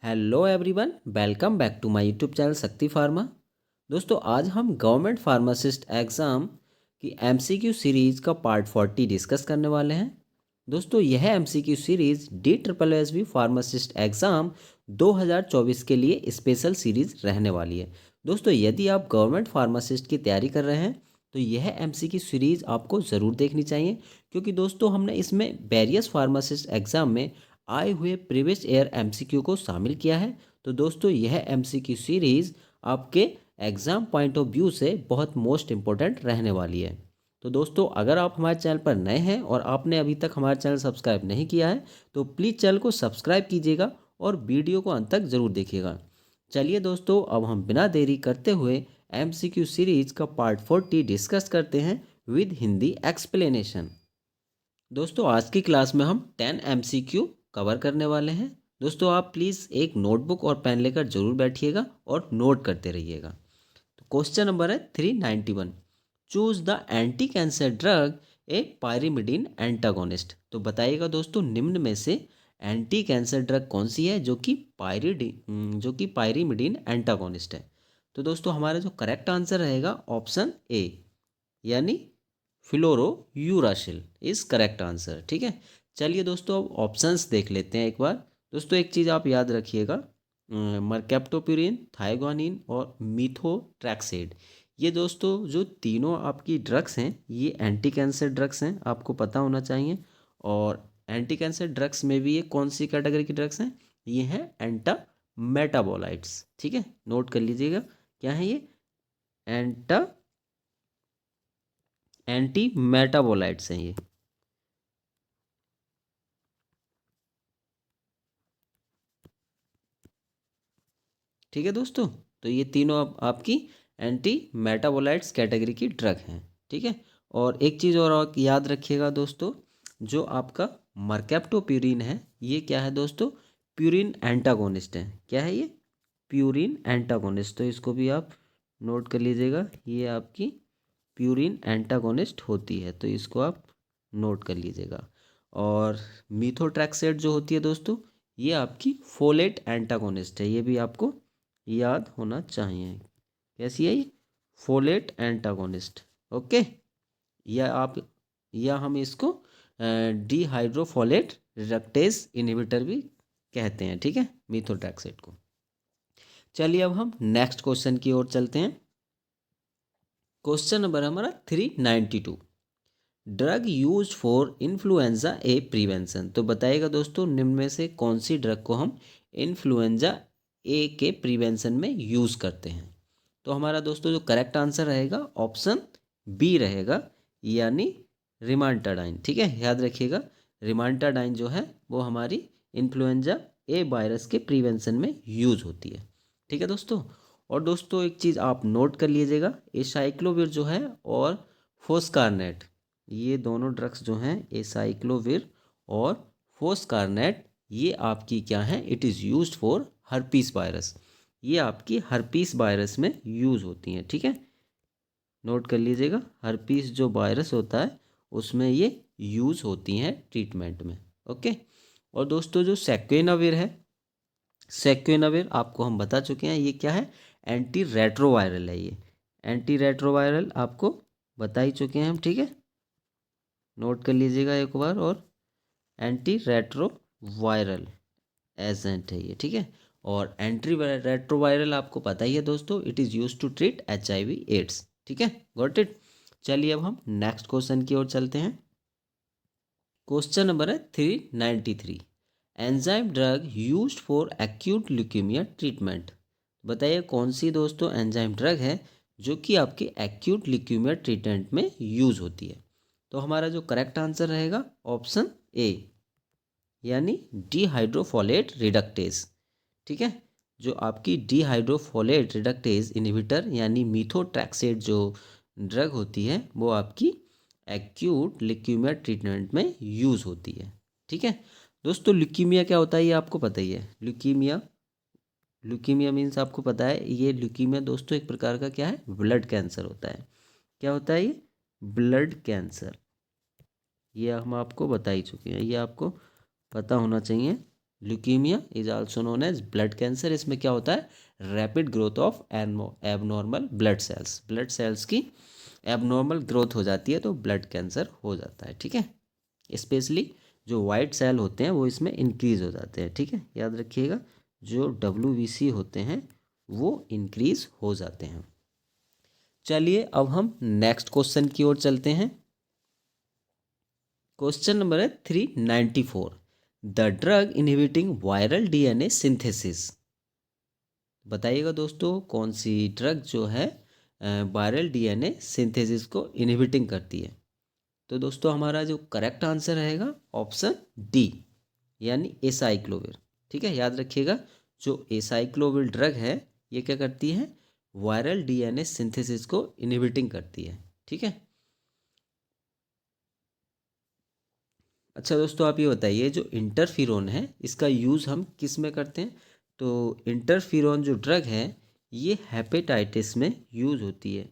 Hello everyone, welcome back to my YouTube channel Shakti pharma. दोस्तों, आज हम गवर्नमेंट फार्मासिस्ट एग्ज़ाम की एमसीक्यू सीरीज़ का पार्ट 40 डिस्कस करने वाले हैं। दोस्तों, यह MCQ series DSSB pharmacist exam 2024 के लिए स्पेशल सीरीज़ रहने वाली है। दोस्तों, यदि आप गवर्नमेंट फार्मासिस्ट की तैयारी कर रहे हैं तो यह एमसीक्यू सीरीज़ आपको ज़रूर देखनी चाहिए, क्योंकि दोस्तों हमने इसमें वेरियस फार्मासिस्ट एग्ज़ाम में आए हुए प्रीवियस ईयर एमसीक्यू को शामिल किया है। तो दोस्तों, यह एमसीक्यू सीरीज़ आपके एग्ज़ाम पॉइंट ऑफ व्यू से बहुत मोस्ट इम्पोर्टेंट रहने वाली है। तो दोस्तों, अगर आप हमारे चैनल पर नए हैं और आपने अभी तक हमारा चैनल सब्सक्राइब नहीं किया है तो प्लीज़ चैनल को सब्सक्राइब कीजिएगा और वीडियो को अंत तक ज़रूर देखिएगा। चलिए दोस्तों, अब हम बिना देरी करते हुए एमसीक्यू सीरीज़ का पार्ट 40 डिस्कस करते हैं विद हिंदी एक्सप्लेनेशन। दोस्तों, आज की क्लास में हम 10 एमसीक्यू कवर करने वाले हैं। दोस्तों, आप प्लीज़ एक नोटबुक और पेन लेकर जरूर बैठिएगा और नोट करते रहिएगा। तो क्वेश्चन नंबर है 391। Choose the anti cancer drug A pyrimidine antagonist. तो बताइएगा दोस्तों, निम्न में से एंटी कैंसर ड्रग कौन सी है जो कि पायरिमिडीन एंटागोनिस्ट है। तो दोस्तों, हमारा जो करेक्ट आंसर रहेगा ऑप्शन ए, यानी फ्लोरोयूरासिल इज करेक्ट आंसर। ठीक है, चलिए दोस्तों अब ऑप्शंस देख लेते हैं एक बार। दोस्तों, एक चीज़ आप याद रखिएगा, मरकेप्टोप्यूरिन, थायोग्वानिन और मीथोट्रैक्सेड, ये दोस्तों जो तीनों आपकी ड्रग्स हैं ये एंटी कैंसर ड्रग्स हैं, आपको पता होना चाहिए। और एंटी कैंसर ड्रग्स में भी ये कौन सी कैटेगरी की ड्रग्स हैं, ये हैं एंटा मेटाबोलाइट्स। ठीक है, नोट कर लीजिएगा क्या है ये, एंटी मेटाबोलाइट्स हैं ये। ठीक है दोस्तों, तो ये तीनों आपकी एंटी मेटाबोलाइट्स कैटेगरी की ड्रग हैं। ठीक है, और एक चीज़ और आप याद रखिएगा दोस्तों, जो आपका मरकेप्टोप्यूरिन है ये क्या है दोस्तों, प्यूरिन एंटागोनिस्ट है। क्या है ये, प्यूरिन एंटागोनिस्ट। तो इसको भी आप नोट कर लीजिएगा, ये आपकी प्यूरिन एंटागोनिस्ट होती है, तो इसको आप नोट कर लीजिएगा। और मीथोट्रैक्सेट जो होती है दोस्तों, ये आपकी फोलेट एंटागोनिस्ट है, ये भी आपको याद होना चाहिए। कैसी है ये, फोलेट एंटागोनिस्ट। ओके, या आप या हम इसको डिहाइड्रोफोलेट रिडक्टेज इनहिबिटर भी कहते हैं। ठीक है, मीथोट्रैक्सेट को। चलिए अब हम नेक्स्ट क्वेश्चन की ओर चलते हैं। क्वेश्चन नंबर हमारा 392। Drug use for influenza A prevention. तो बताइएगा दोस्तों, निम्न में से कौन सी ड्रग को हम इन्फ्लुएंजा ए के प्रिवेंशन में यूज़ करते हैं। तो हमारा दोस्तों जो करेक्ट आंसर रहेगा ऑप्शन बी रहेगा, यानी रिमांटाडाइन। ठीक है, याद रखिएगा, रिमांटाडाइन जो है वो हमारी इन्फ्लुएंजा ए वायरस के प्रिवेंशन में यूज होती है। ठीक है दोस्तों, और दोस्तों एक चीज़ आप नोट कर लीजिएगा, एसाइक्लोविर जो है और फोस्कारनेट, ये दोनों ड्रग्स जो हैं एसाइक्लोविर और फोस्कारनेट, ये आपकी क्या है, it is used for herpes virus, ये आपकी हर्पीस वायरस में यूज़ होती हैं। ठीक है, नोट कर लीजिएगा, हर्पीस जो वायरस होता है उसमें ये यूज़ होती हैं ट्रीटमेंट में। ओके, और दोस्तों जो सेक्वेनाविर है, सेक्वेनाविर आपको हम बता चुके हैं ये क्या है, एंटी रेट्रोवायरल है। ये एंटी रेट्रोवायरल आपको बता ही चुके हैं हम। ठीक है, नोट कर लीजिएगा एक बार, और एंटी रेट्रोवायरल एजेंट है ये। ठीक है, और एंटी रेट्रोवायरल आपको पता ही है दोस्तों, it is used to treat HIV AIDS. ठीक है, गॉट इट। चलिए अब हम नेक्स्ट क्वेश्चन की ओर चलते हैं। क्वेश्चन नंबर है 393। Enzyme drug used for acute leukaemia treatment. बताइए कौन सी दोस्तों एंजाइम ड्रग है जो कि आपके एक्यूट ल्यूकेमिया ट्रीटमेंट में यूज होती है। तो हमारा जो करेक्ट आंसर रहेगा ऑप्शन ए, यानी डिहाइड्रोफोलेट रिडक्टेज। ठीक है, जो आपकी डिहाइड्रोफोलेट रिडक्टेज इनहिबिटर यानी मीथोट्रैक्सेट जो ड्रग होती है वो आपकी एक्यूट ल्यूकेमिया ट्रीटमेंट में यूज़ होती है। ठीक है दोस्तों, ल्यूकीमिया क्या होता है ये आपको पता ही है। ल्यूकीमिया, ल्यूकीमिया मीन्स आपको पता है, ये ल्यूकीमिया दोस्तों एक प्रकार का क्या है, ब्लड कैंसर होता है। क्या होता है ये, ब्लड कैंसर। ये हम आपको बता ही चुके हैं, ये आपको पता होना चाहिए। Leukaemia is also known as blood cancer. इसमें क्या होता है, rapid growth of abnormal blood cells की एबनॉर्मल ग्रोथ हो जाती है तो ब्लड कैंसर हो जाता है। ठीक है, स्पेशली जो वाइट सेल होते हैं वो इसमें इंक्रीज हो जाते हैं। ठीक है, याद रखिएगा, जो WBC होते हैं वो इंक्रीज हो जाते हैं। चलिए अब हम नेक्स्ट क्वेश्चन की ओर चलते हैं। क्वेश्चन नंबर है 394, the drug inhibiting viral DNA synthesis. बताइएगा दोस्तों, कौन सी ड्रग जो है वायरल DNA सिंथेसिस को इनहिबिटिंग करती है। तो दोस्तों हमारा जो करेक्ट आंसर रहेगा ऑप्शन डी, यानी एसाइक्लोविर। ठीक है, याद रखिएगा, जो एसाइक्लोविर ड्रग है ये क्या करती है, वायरल DNA सिंथेसिस को इनहिबिटिंग करती है। ठीक है, अच्छा दोस्तों आप ये बताइए, जो इंटरफिरोन है इसका यूज़ हम किस में करते हैं। तो इंटरफिरोन जो ड्रग है ये हेपेटाइटिस में यूज़ होती है।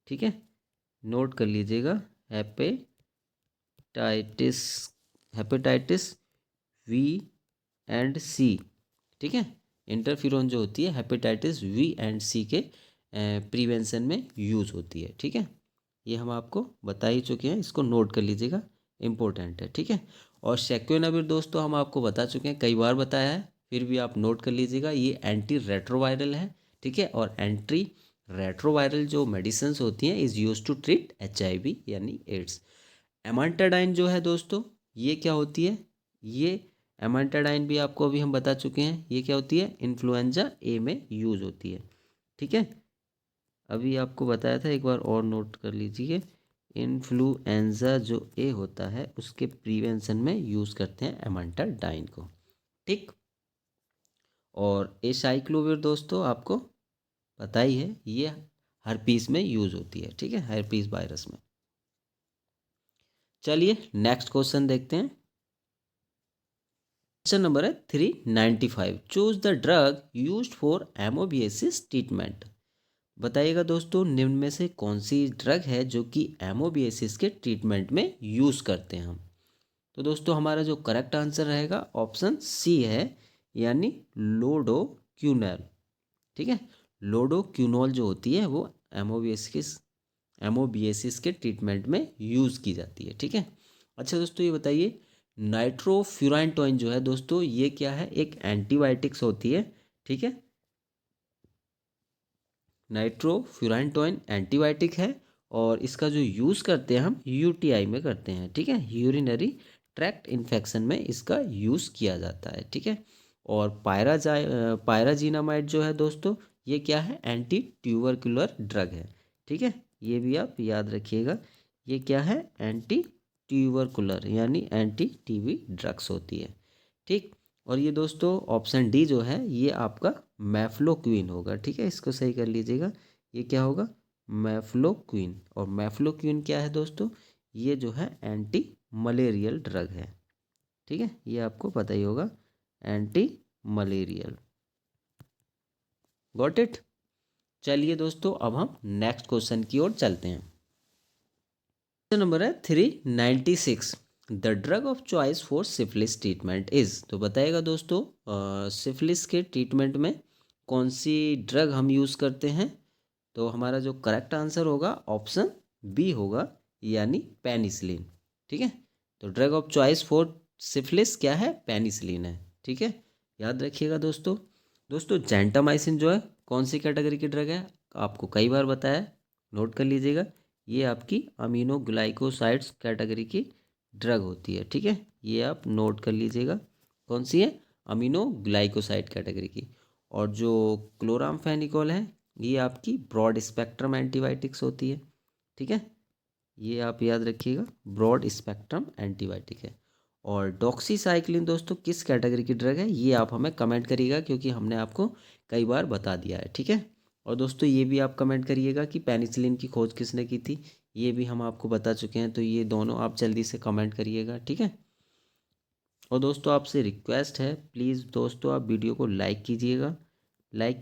ठीक है, नोट कर लीजिएगा, हेपेटाइटिस, हेपेटाइटिस V&C। ठीक है, इंटरफिरोन जो होती है हेपेटाइटिस V&C के प्रिवेंशन में यूज़ होती है। ठीक है, ये हम आपको बता ही चुके हैं, इसको नोट कर लीजिएगा, इम्पोर्टेंट है। ठीक है, और सेक्वेनाविर दोस्तों हम आपको बता चुके हैं, कई बार बताया है, फिर भी आप नोट कर लीजिएगा, ये एंटी रेट्रोवायरल है। ठीक है, और एंटी रेट्रोवायरल जो मेडिसिन होती हैं is used to treat HIV यानी एड्स। एमांटाडाइन जो है दोस्तों ये क्या होती है, ये एमांटाडाइन भी आपको अभी हम बता चुके हैं, ये क्या होती है, इन्फ्लुएंजा A में यूज़ होती है। ठीक है, अभी आपको बताया था, एक बार और नोट कर लीजिए, इन्फ्लुएंजा जो A होता है उसके प्रिवेंशन में यूज़ करते हैं एमांटाडाइन को। ठीक, और एसाइक्लोविर दोस्तों आपको पता ही है, ये हर्पीस में यूज़ होती है। ठीक है, हर्पीस वायरस में। चलिए नेक्स्ट क्वेश्चन देखते हैं। क्वेश्चन नंबर है 395, choose the drug used for एमोबियासिस treatment. बताइएगा दोस्तों, निम्न में से कौन सी ड्रग है जो कि एमोबियासिस के ट्रीटमेंट में यूज़ करते हैं हम। तो दोस्तों हमारा जो करेक्ट आंसर रहेगा ऑप्शन सी है, यानी लोडोक्यूनल। ठीक है, लोडोक्यूनोल जो होती है वो एमोबियासिस के ट्रीटमेंट में यूज़ की जाती है। ठीक है, अच्छा दोस्तों ये बताइए, नाइट्रोफ्यूरानटोइन जो है दोस्तों ये क्या है, एक एंटीबायोटिक्स होती है। ठीक है, नाइट्रोफ्यूरानटोइन एंटीबायोटिक है, और इसका जो यूज़ करते हैं हम UTI में करते हैं। ठीक है, यूरिनरी ट्रैक्ट इन्फेक्शन में इसका यूज़ किया जाता है। ठीक है, और पायराजीनामाइड जो है दोस्तों ये क्या है, एंटी ट्यूबरकुलर ड्रग है। ठीक है, ये भी आप याद रखिएगा, ये क्या है, एंटी ट्यूबरकुलर यानी एंटी TB ड्रग्स होती है। ठीक, और ये दोस्तों ऑप्शन डी जो है ये आपका मैफ्लोक्विन होगा। ठीक है, इसको सही कर लीजिएगा, ये क्या होगा, मैफ्लोक्विन। और मैफ्लोक्विन क्या है दोस्तों, ये जो है एंटी मलेरियल ड्रग है। ठीक है, ये आपको पता ही होगा, एंटी मलेरियल। Got it. चलिए दोस्तों अब हम नेक्स्ट क्वेश्चन की ओर चलते हैं। क्वेश्चन नंबर है 396, the drug of choice for syphilis treatment is. तो बताइएगा दोस्तों, सिफिलिस के ट्रीटमेंट में कौन सी ड्रग हम यूज़ करते हैं। तो हमारा जो करेक्ट आंसर होगा ऑप्शन बी होगा, यानी पेनिसिलिन। ठीक है, तो drug of choice for syphilis क्या है, पेनिसिलिन है। ठीक है, याद रखिएगा दोस्तों। दोस्तों जेंटामाइसिन जो है कौन सी कैटेगरी की ड्रग है, आपको कई बार बताया, नोट कर लीजिएगा, ये आपकी अमीनो ग्लाइकोसाइड्स कैटेगरी की ड्रग होती है। ठीक है, ये आप नोट कर लीजिएगा, कौन सी है, अमीनो ग्लाइकोसाइड कैटेगरी की। और जो क्लोरामफेनिकोल है ये आपकी ब्रॉड स्पेक्ट्रम एंटीबायोटिक्स होती है। ठीक है, ये आप याद रखिएगा, ब्रॉड स्पेक्ट्रम एंटीबायोटिक है। और डॉक्सीसाइक्लिन दोस्तों किस कैटेगरी की ड्रग है, ये आप हमें कमेंट करिएगा, क्योंकि हमने आपको कई बार बता दिया है। ठीक है, और दोस्तों ये भी आप कमेंट करिएगा कि पेनिसिलिन की खोज किसने की थी, ये भी हम आपको बता चुके हैं, तो ये दोनों आप जल्दी से कमेंट करिएगा। ठीक है, और दोस्तों आपसे रिक्वेस्ट है, प्लीज़ दोस्तों आप वीडियो को लाइक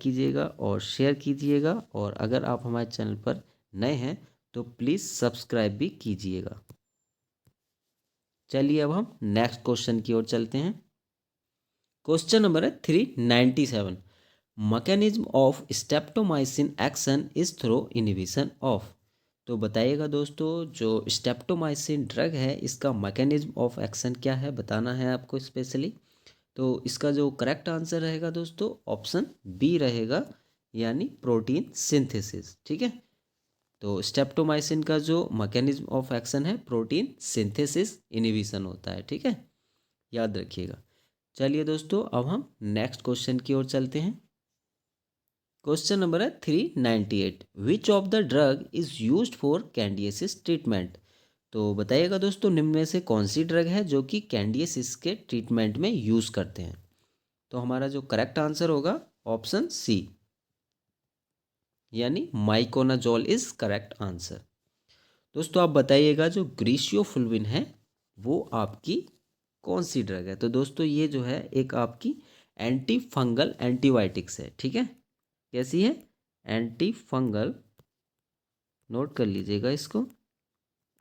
कीजिएगा और शेयर कीजिएगा, और अगर आप हमारे चैनल पर नए हैं तो प्लीज़ सब्सक्राइब भी कीजिएगा। चलिए अब हम नेक्स्ट क्वेश्चन की ओर चलते हैं। क्वेश्चन नंबर है 397। Mechanism of streptomycin action is through inhibition of. तो बताइएगा दोस्तों, जो स्टेप्टोमाइसिन ड्रग है इसका मैकेनिज्म ऑफ एक्शन क्या है, बताना है आपको स्पेशली। तो इसका जो करेक्ट आंसर रहेगा दोस्तों ऑप्शन बी रहेगा, यानी प्रोटीन सिंथेसिस। ठीक है, तो स्टेप्टोमाइसिन का जो मैकेनिज्म ऑफ एक्शन है प्रोटीन सिंथेसिस इनहिबिशन होता है। ठीक है, याद रखिएगा। चलिए दोस्तों, अब हम नेक्स्ट क्वेश्चन की ओर चलते हैं। क्वेश्चन नंबर है 398। Which of the drug is used for candidiasis treatment. तो बताइएगा दोस्तों, निम्न में से कौन सी ड्रग है जो कि कैंडियसिस के ट्रीटमेंट में यूज़ करते हैं। तो हमारा जो करेक्ट आंसर होगा ऑप्शन सी, यानी माइकोनाजोल इज करेक्ट आंसर। दोस्तों आप बताइएगा, जो ग्रीशियोफुल्विन है वो आपकी कौन सी ड्रग है। तो दोस्तों ये जो है एक आपकी एंटी फंगल एंटीबायोटिक्स है। ठीक है, कैसी है, एंटी फंगल, नोट कर लीजिएगा इसको,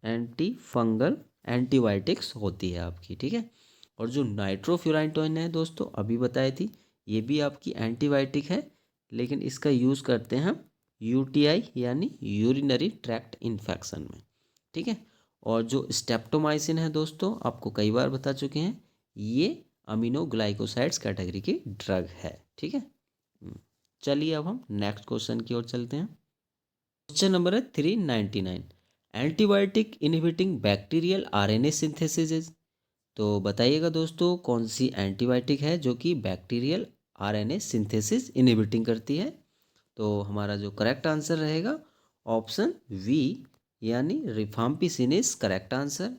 एंटी फंगल एंटीबायोटिक्स होती है आपकी। ठीक है, और जो नाइट्रोफ्यूरानिटोइन है दोस्तों अभी बताई थी, ये भी आपकी एंटीबायोटिक है, लेकिन इसका यूज़ करते हैं हम यूटीआई यानी यूरिनरी ट्रैक्ट इन्फेक्शन में। ठीक है, और जो स्टेप्टोमाइसिन है दोस्तों आपको कई बार बता चुके हैं, ये अमीनोग्लाइकोसाइड्स कैटेगरी की ड्रग है। ठीक है, चलिए अब हम नेक्स्ट क्वेश्चन की ओर चलते हैं। क्वेश्चन नंबर है 399। Antibiotic inhibiting bacterial RNA synthesis. तो बताइएगा दोस्तों, कौन सी एंटीबायोटिक है जो कि बैक्टीरियल आरएनए सिंथेसिस इनहिबिटिंग करती है। तो हमारा जो करेक्ट आंसर रहेगा ऑप्शन वी, यानी रिफाम्पिसिन इज करेक्ट आंसर।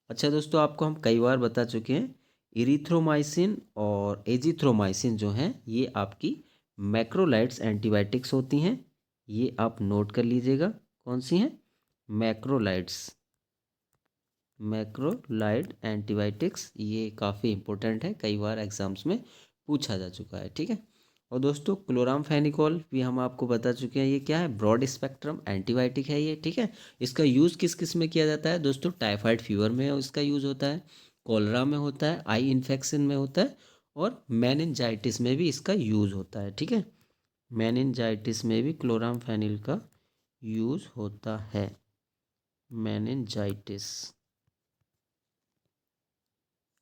अच्छा दोस्तों, आपको हम कई बार बता चुके हैं, इरिथ्रोमाइसिन और एजिथ्रोमाइसिन जो हैं ये आपकी मैक्रोलाइड्स एंटीबायोटिक्स होती हैं। ये आप नोट कर लीजिएगा, कौन सी हैं, मैक्रोलाइड्स, मैक्रोलाइड एंटीबायोटिक्स। ये काफ़ी इंपॉर्टेंट है, कई बार एग्जाम्स में पूछा जा चुका है। ठीक है, और दोस्तों क्लोरामफेनिकोल भी हम आपको बता चुके हैं, ये क्या है, ब्रॉड स्पेक्ट्रम एंटीबायोटिक है ये। ठीक है, इसका यूज़ किस किस में किया जाता है दोस्तों, टाइफाइड फीवर में इसका यूज़ होता है, कॉलरा में होता है, आई इन्फेक्शन में होता है, और मेनिनजाइटिस में भी इसका यूज़ होता है। ठीक है, मेनिनजाइटिस में भी क्लोरामफेनिल का यूज़ होता है, मेनिनजाइटिस।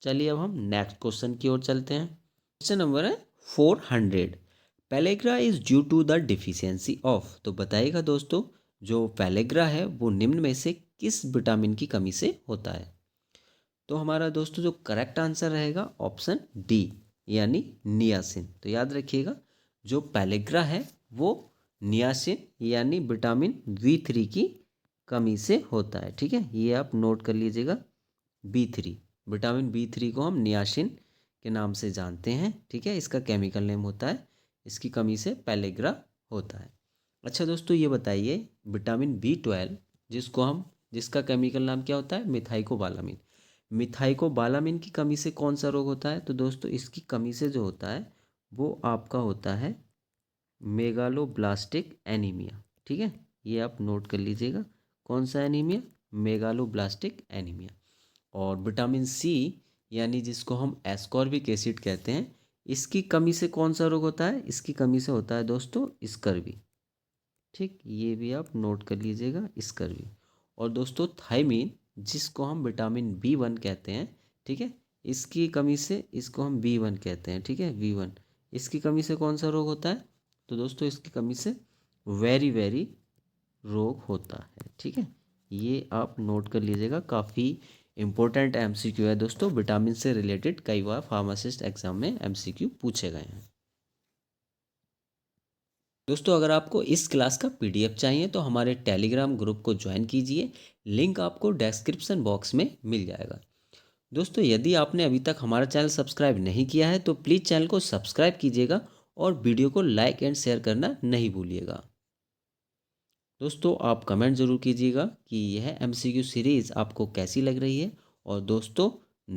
चलिए अब हम नेक्स्ट क्वेश्चन की ओर चलते हैं। क्वेश्चन नंबर है 400। Pellagra is due to the deficiency of. तो बताइएगा दोस्तों, जो पेलेग्रा है वो निम्न में से किस विटामिन की कमी से होता है। तो हमारा दोस्तों जो करेक्ट आंसर रहेगा ऑप्शन डी, यानी नियासिन। तो याद रखिएगा, जो पेलेग्रा है वो नियासिन यानी विटामिन B3 की कमी से होता है। ठीक है, ये आप नोट कर लीजिएगा, B3, विटामिन B3 को हम नियासिन के नाम से जानते हैं। ठीक है, इसका केमिकल नेम होता है, इसकी कमी से पेलेग्रा होता है। अच्छा दोस्तों ये बताइए, विटामिन B12 जिसका केमिकल नाम क्या होता है, मिथाइकोबालामिन, मिथाइकोबालामिन की कमी से कौन सा रोग होता है। तो दोस्तों इसकी कमी से जो होता है वो आपका होता है मेगालोब्लास्टिक एनीमिया। ठीक है, ये आप नोट कर लीजिएगा, कौन सा एनीमिया, मेगालोब्लास्टिक एनीमिया। और विटामिन सी यानी जिसको हम एस्कॉर्बिक एसिड कहते हैं, इसकी कमी से कौन सा रोग होता है, इसकी कमी से होता है दोस्तों स्कर्वी। ठीक, ये भी आप नोट कर लीजिएगा, स्कर्वी। और दोस्तों थायमीन जिसको हम विटामिन B1 कहते हैं, ठीक है, इसकी कमी से इसको हम B1 कहते हैं। ठीक है, B1, इसकी कमी से कौन सा रोग होता है। तो दोस्तों इसकी कमी से वेरी वेरी रोग होता है। ठीक है, ये आप नोट कर लीजिएगा, काफ़ी इंपॉर्टेंट MCQ है दोस्तों, विटामिन से रिलेटेड कई बार फार्मासिस्ट एग्जाम में MCQ पूछे गए हैं। दोस्तों अगर आपको इस क्लास का PDF चाहिए तो हमारे टेलीग्राम ग्रुप को ज्वाइन कीजिए, लिंक आपको डिस्क्रिप्शन बॉक्स में मिल जाएगा। दोस्तों यदि आपने अभी तक हमारा चैनल सब्सक्राइब नहीं किया है तो प्लीज़ चैनल को सब्सक्राइब कीजिएगा और वीडियो को लाइक एंड शेयर करना नहीं भूलिएगा। दोस्तों आप कमेंट ज़रूर कीजिएगा कि यह MCQ सीरीज़ आपको कैसी लग रही है, और दोस्तों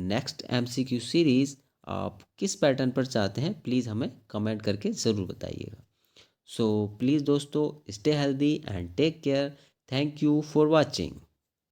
नेक्स्ट MCQ सीरीज़ आप किस पैटर्न पर चाहते हैं प्लीज़ हमें कमेंट करके ज़रूर बताइएगा। सो प्लीज़ दोस्तों stay healthy and take care. Thank you for watching.